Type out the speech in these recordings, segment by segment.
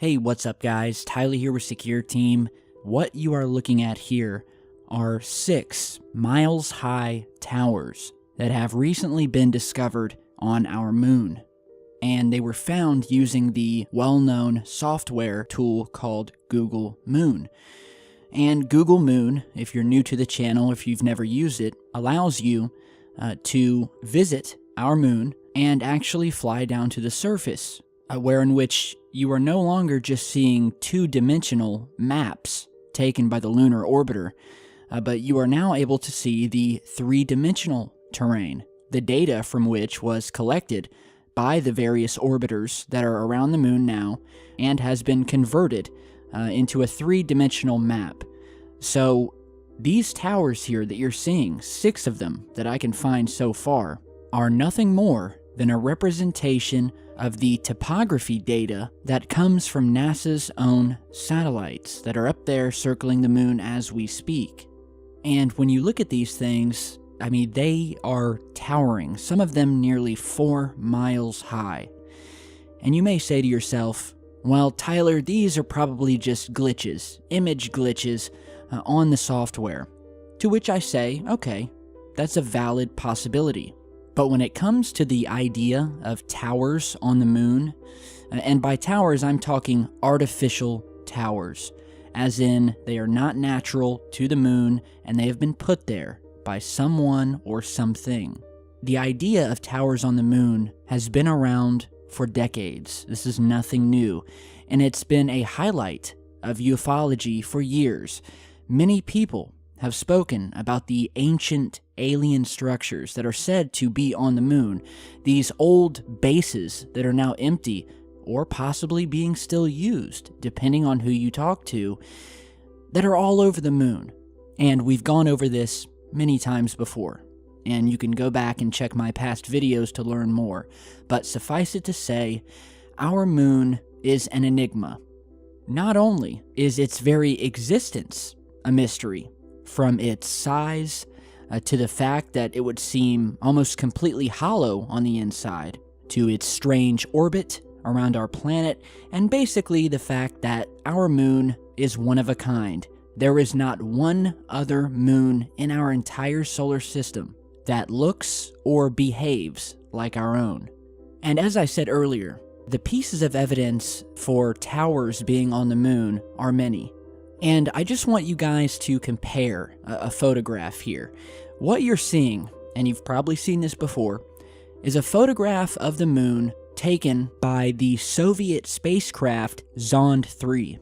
Hey, what's up guys? Tyler here with Secure Team. What you are looking at here are 6 miles-high towers that have recently been discovered on our moon. And they were found using the well-known software tool called Google Moon. And Google Moon, if you're new to the channel, if you've never used it, allows you to visit our moon and actually fly down to the surface, where in which you are no longer just seeing two-dimensional maps taken by the lunar orbiter, but you are now able to see the three-dimensional terrain, the data from which was collected by the various orbiters that are around the moon now and has been converted into a three-dimensional map. So these towers here that you're seeing, 6 of them that I can find so far, are nothing more than a representation of the topography data that comes from NASA's own satellites that are up there circling the moon as we speak. And when you look at these things, I mean, they are towering, some of them nearly 4 miles high. And you may say to yourself, well, Tyler, these are probably just glitches, image glitches on the software. To which I say, okay, that's a valid possibility. But when it comes to the idea of towers on the moon, and by towers I'm talking artificial towers, as in they are not natural to the moon and they have been put there by someone or something. The idea of towers on the moon has been around for decades. This is nothing new, and it's been a highlight of ufology for years. Many people have spoken about the ancient alien structures that are said to be on the moon, these old bases that are now empty or possibly being still used, depending on who you talk to, that are all over the moon. And we've gone over this many times before, and you can go back and check my past videos to learn more. But suffice it to say, our moon is an enigma. Not only is its very existence a mystery, from its size to the fact that it would seem almost completely hollow on the inside, to its strange orbit around our planet, and basically the fact that our moon is one of a kind. There is not one other moon in our entire solar system that looks or behaves like our own. And as I said earlier, the pieces of evidence for towers being on the moon are many. And I just want you guys to compare a photograph here. What you're seeing, and you've probably seen this before, is a photograph of the moon taken by the Soviet spacecraft Zond 3.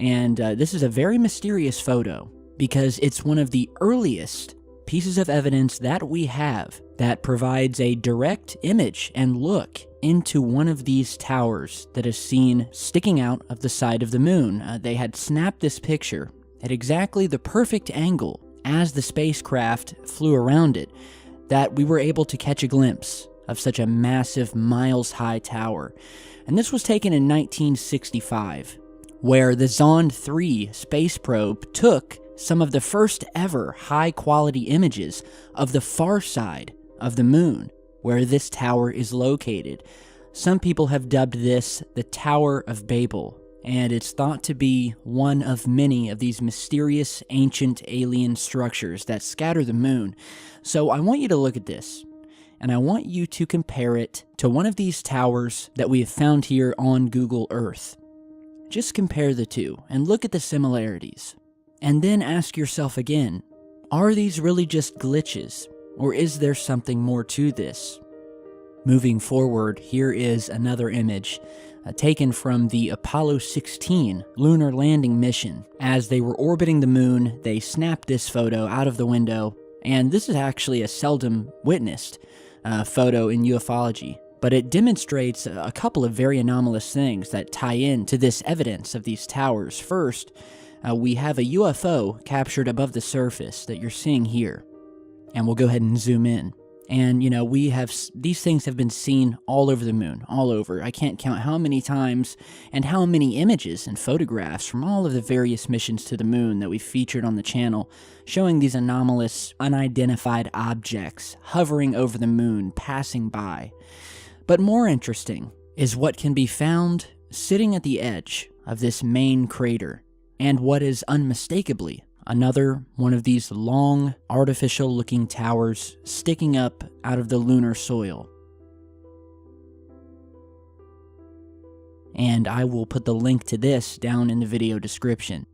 And this is a very mysterious photo because it's one of the earliest pieces of evidence that we have that provides a direct image and look into one of these towers that is seen sticking out of the side of the moon. They had snapped this picture at exactly the perfect angle as the spacecraft flew around it that we were able to catch a glimpse of such a massive miles-high tower. And this was taken in 1965, where the Zond 3 space probe took some of the first ever high-quality images of the far side of the moon, where this tower is located. Some people have dubbed this the Tower of Babel, and it's thought to be one of many of these mysterious ancient alien structures that scatter the moon. So I want you to look at this, and I want you to compare it to one of these towers that we have found here on Google Earth. Just compare the two and look at the similarities. And then ask yourself again, are these really just glitches, or is there something more to this? Moving forward, here is another image taken from the Apollo 16 lunar landing mission. As they were orbiting the moon, they snapped this photo out of the window, and this is actually a seldom witnessed photo in ufology. But it demonstrates a couple of very anomalous things that tie in to this evidence of these towers. First, we have a UFO captured above the surface that you're seeing here. And we'll go ahead and zoom in. And, you know, these things have been seen all over the moon, all over. I can't count how many times and how many images and photographs from all of the various missions to the moon that we've featured on the channel, showing these anomalous, unidentified objects hovering over the moon, passing by. But more interesting is what can be found sitting at the edge of this main crater, and what is unmistakably another one of these long, artificial-looking towers sticking up out of the lunar soil. And I will put the link to this down in the video description.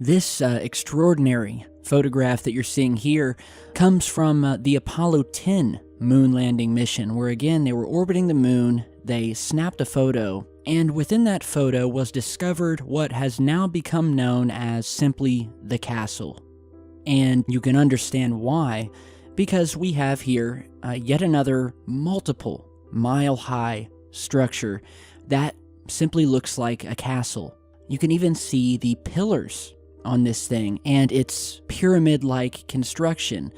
This extraordinary photograph that you're seeing here comes from the Apollo 10 moon landing mission, where again they were orbiting the moon, they snapped a photo, and within that photo was discovered what has now become known as simply the castle. And you can understand why, because we have here yet another multiple mile-high structure that simply looks like a castle. You can even see the pillars on this thing and its pyramid-like construction,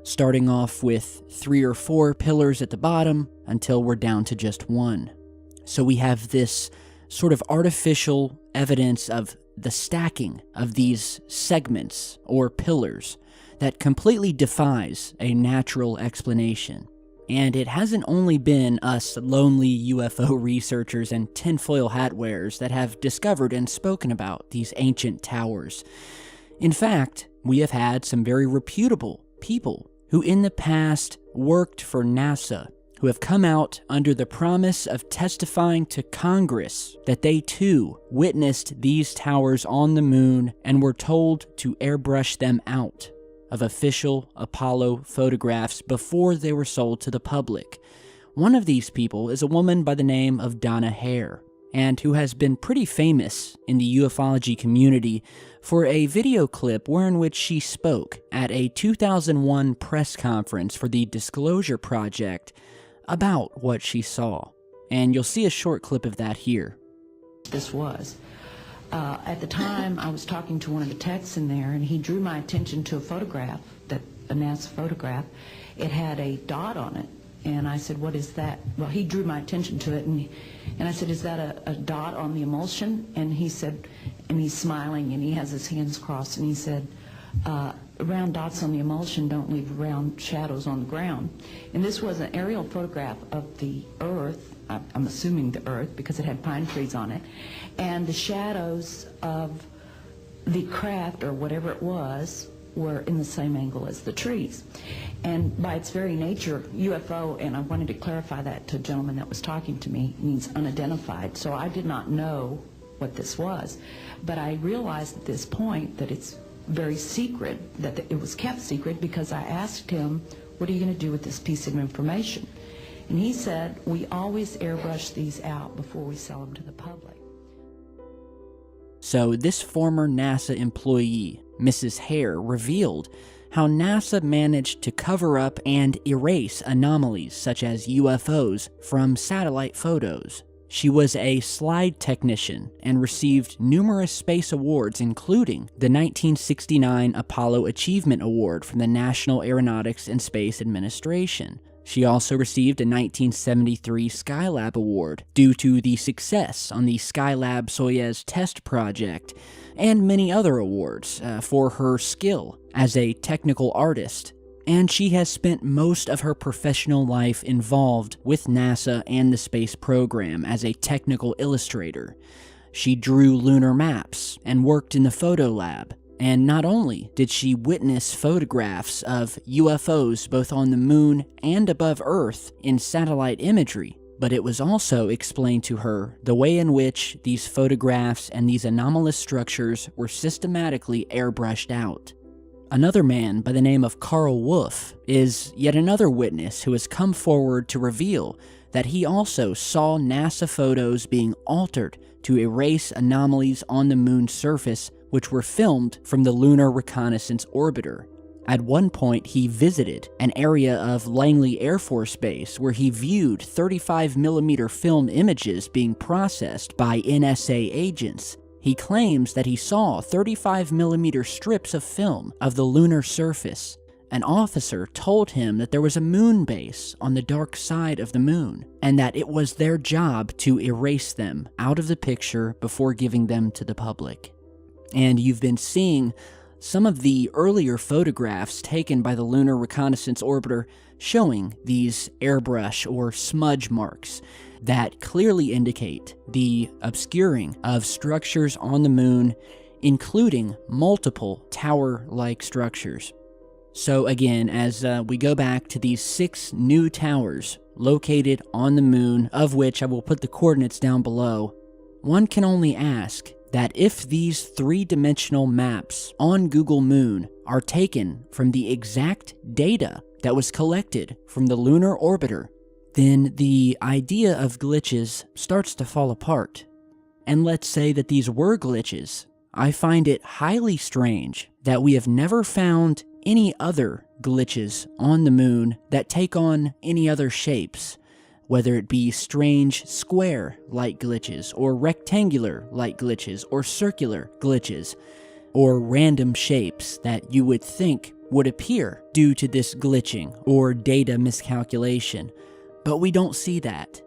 starting off with 3 or 4 pillars at the bottom until we're down to just 1. So we have this sort of artificial evidence of the stacking of these segments or pillars that completely defies a natural explanation. And it hasn't only been us lonely UFO researchers and tinfoil hat wearers that have discovered and spoken about these ancient towers. In fact, we have had some very reputable people who in the past worked for NASA, who have come out under the promise of testifying to Congress that they too witnessed these towers on the moon and were told to airbrush them out of official Apollo photographs before they were sold to the public. One of these people is a woman by the name of Donna Hare, and who has been pretty famous in the ufology community for a video clip wherein which she spoke at a 2001 press conference for the Disclosure Project about what she saw. And you'll see a short clip of that here. This was. At the time, I was talking to one of the techs in there, and he drew my attention to a photograph, a NASA photograph. It had a dot on it, and I said, "What is that?" Well, he drew my attention to it, and I said, "Is that a dot on the emulsion?" And he said, and he's smiling, and he has his hands crossed, and he said, "Round dots on the emulsion don't leave round shadows on the ground." And this was an aerial photograph of the Earth. I'm assuming the Earth because it had pine trees on it, and the shadows of the craft or whatever it was were in the same angle as the trees. And by its very nature, UFO, and I wanted to clarify that to a gentleman that was talking to me, means unidentified. So I did not know what this was, but I realized at this point that it's very secret, that it was kept secret, because I asked him, "What are you going to do with this piece of information?" And he said, "We always airbrush these out before we sell them to the public." So this former NASA employee, Mrs. Hare, revealed how NASA managed to cover up and erase anomalies such as UFOs from satellite photos. She was a slide technician and received numerous space awards, including the 1969 Apollo Achievement Award from the National Aeronautics and Space Administration. She also received a 1973 Skylab Award due to the success on the Skylab Soyuz test project, and many other awards for her skill as a technical artist. And she has spent most of her professional life involved with NASA and the space program as a technical illustrator. She drew lunar maps and worked in the photo lab. And not only did she witness photographs of UFOs both on the moon and above Earth in satellite imagery, but it was also explained to her the way in which these photographs and these anomalous structures were systematically airbrushed out. Another man by the name of Carl Wolf is yet another witness who has come forward to reveal that he also saw NASA photos being altered to erase anomalies on the moon's surface, which were filmed from the Lunar Reconnaissance Orbiter. At one point, he visited an area of Langley Air Force Base where he viewed 35mm film images being processed by NSA agents. He claims that he saw 35mm strips of film of the lunar surface. An officer told him that there was a moon base on the dark side of the moon, and that it was their job to erase them out of the picture before giving them to the public. And you've been seeing some of the earlier photographs taken by the Lunar Reconnaissance Orbiter showing these airbrush or smudge marks that clearly indicate the obscuring of structures on the moon, including multiple tower-like structures. So again, as we go back to these 6 new towers located on the moon, of which I will put the coordinates down below, one can only ask that if these 3-dimensional maps on Google Moon are taken from the exact data that was collected from the lunar orbiter, then the idea of glitches starts to fall apart. And let's say that these were glitches. I find it highly strange that we have never found any other glitches on the moon that take on any other shapes, whether it be strange square-like glitches, or rectangular-like glitches, or circular glitches, or random shapes that you would think would appear due to this glitching or data miscalculation. But we don't see that.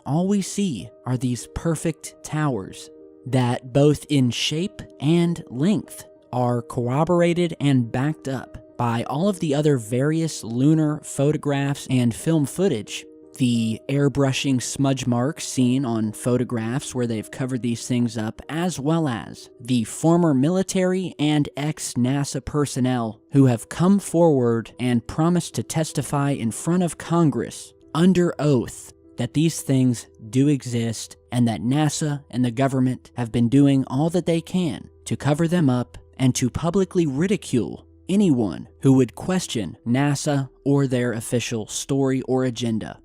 All we see are these perfect towers that, both in shape and length, are corroborated and backed up by all of the other various lunar photographs and film footage. The airbrushing smudge marks seen on photographs where they've covered these things up, as well as the former military and ex-NASA personnel who have come forward and promised to testify in front of Congress under oath that these things do exist and that NASA and the government have been doing all that they can to cover them up and to publicly ridicule anyone who would question NASA or their official story or agenda.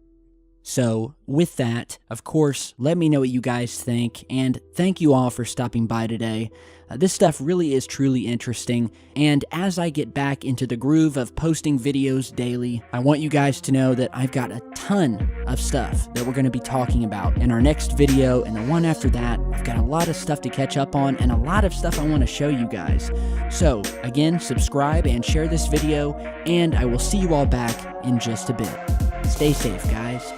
So, with that, of course, let me know what you guys think, and thank you all for stopping by today. This stuff really is truly interesting, and as I get back into the groove of posting videos daily, I want you guys to know that I've got a ton of stuff that we're going to be talking about in our next video, and the one after that. I've got a lot of stuff to catch up on, and a lot of stuff I want to show you guys. So, again, subscribe and share this video, and I will see you all back in just a bit. Stay safe, guys.